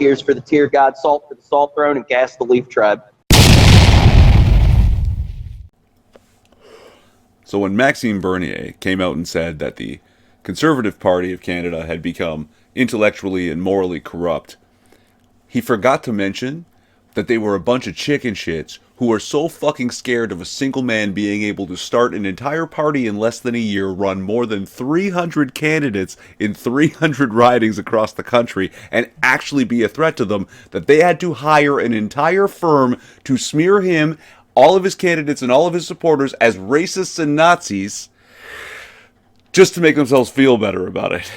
tears for the tear god, salt for the salt throne, and gas the leaf tribe. So when Maxime Bernier came out and said that the Conservative Party of Canada had become intellectually and morally corrupt, he forgot to mention that they were a bunch of chicken shits who are so fucking scared of a single man being able to start an entire party in less than a year, run more than 300 candidates in 300 ridings across the country, and actually be a threat to them, that they had to hire an entire firm to smear him, all of his candidates and all of his supporters as racists and Nazis, just to make themselves feel better about it.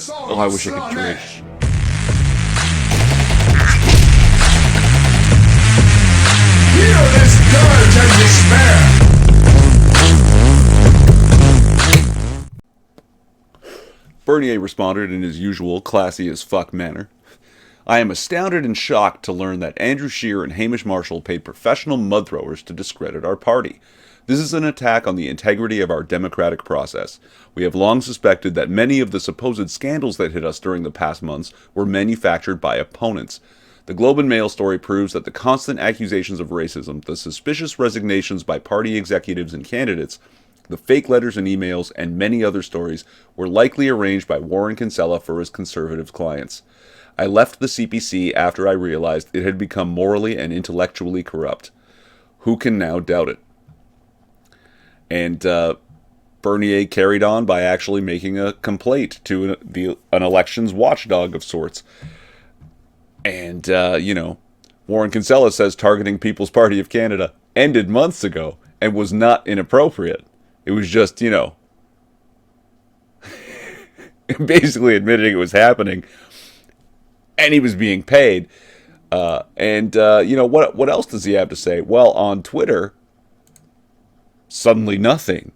Oh, I wish I could drink. Hear this dirge and despair! Bernier responded in his usual classy as fuck manner. I am astounded and shocked to learn that Andrew Scheer and Hamish Marshall paid professional mud throwers to discredit our party. This is an attack on the integrity of our democratic process. We have long suspected that many of the supposed scandals that hit us during the past months were manufactured by opponents. The Globe and Mail story proves that the constant accusations of racism, the suspicious resignations by party executives and candidates, the fake letters and emails, and many other stories were likely arranged by Warren Kinsella for his conservative clients. I left the CPC after I realized it had become morally and intellectually corrupt. Who can now doubt it? And Bernier carried on by actually making a complaint to an elections watchdog of sorts. And, Warren Kinsella says targeting People's Party of Canada ended months ago and was not inappropriate. It was just, basically admitting it was happening. And he was being paid. What else does he have to say? Well, on Twitter, suddenly nothing.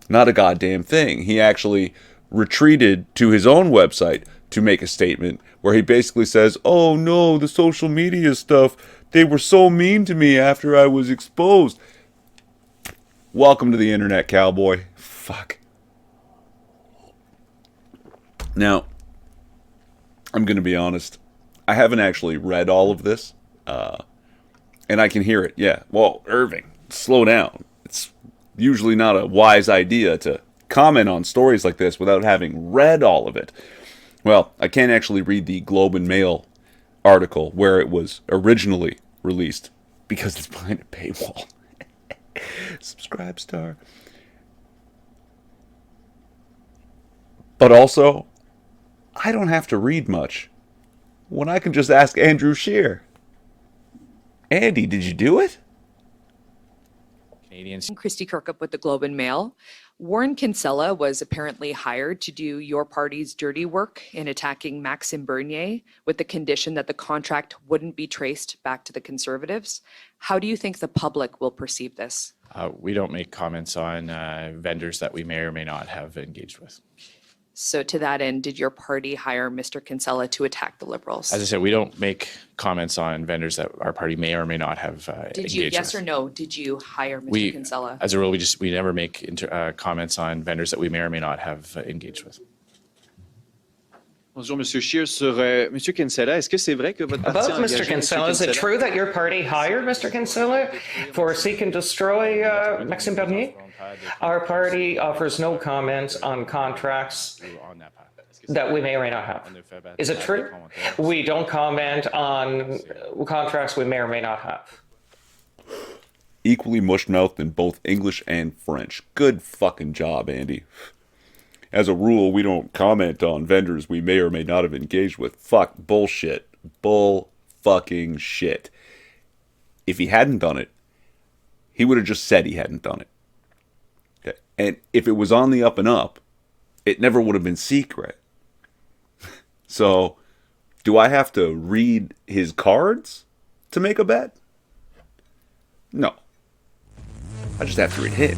Not a goddamn thing. He actually retreated to his own website to make a statement where he basically says, oh no, the social media stuff, they were so mean to me after I was exposed. Welcome to the internet, cowboy. Fuck. Now, I'm going to be honest. I haven't actually read all of this. And I can hear it. Yeah. Well, Irving, slow down. It's usually not a wise idea to comment on stories like this without having read all of it. Well, I can't actually read the Globe and Mail article where it was originally released because it's behind a paywall. Subscribe star. But also, I don't have to read much when I can just ask Andrew Scheer. Andy, did you do it? Canadians. Christy Kirkup with the Globe and Mail. Warren Kinsella was apparently hired to do your party's dirty work in attacking Maxime Bernier with the condition that the contract wouldn't be traced back to the Conservatives. How do you think the public will perceive this? We don't make comments on vendors that we may or may not have engaged with. So to that end, did your party hire Mr. Kinsella to attack the Liberals? As I said, we don't make comments on vendors that our party may or may not have engaged with. Did you, yes or no, did you hire Mr. Kinsella? As a rule, we never make comments on vendors that we may or may not have engaged with. Bonjour, Monsieur Scheer. Sur Monsieur Kinsella, est-ce que c'est vrai que votre parti About Mr. Kinsella, is it true that your party hired Mr. Kinsella for seek and destroy Maxime Bernier? Our party offers no comments on contracts that we may or may not have. Is it true? We don't comment on contracts we may or may not have. Equally mush-mouthed in both English and French. Good fucking job, Andy. As a rule, we don't comment on vendors we may or may not have engaged with. Fuck, bullshit. Bull fucking shit. If he hadn't done it, he would have just said he hadn't done it. Okay. And if it was on the up and up, it never would have been secret. So, do I have to read his cards to make a bet? No. I just have to read his.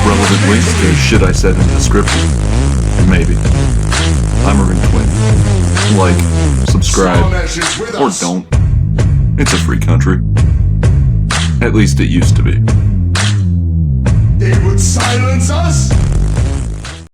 Relevant links to shit I said in the description. Maybe. I'm a twin. Like, subscribe, or don't. It's a free country. At least it used to be. They would silence us.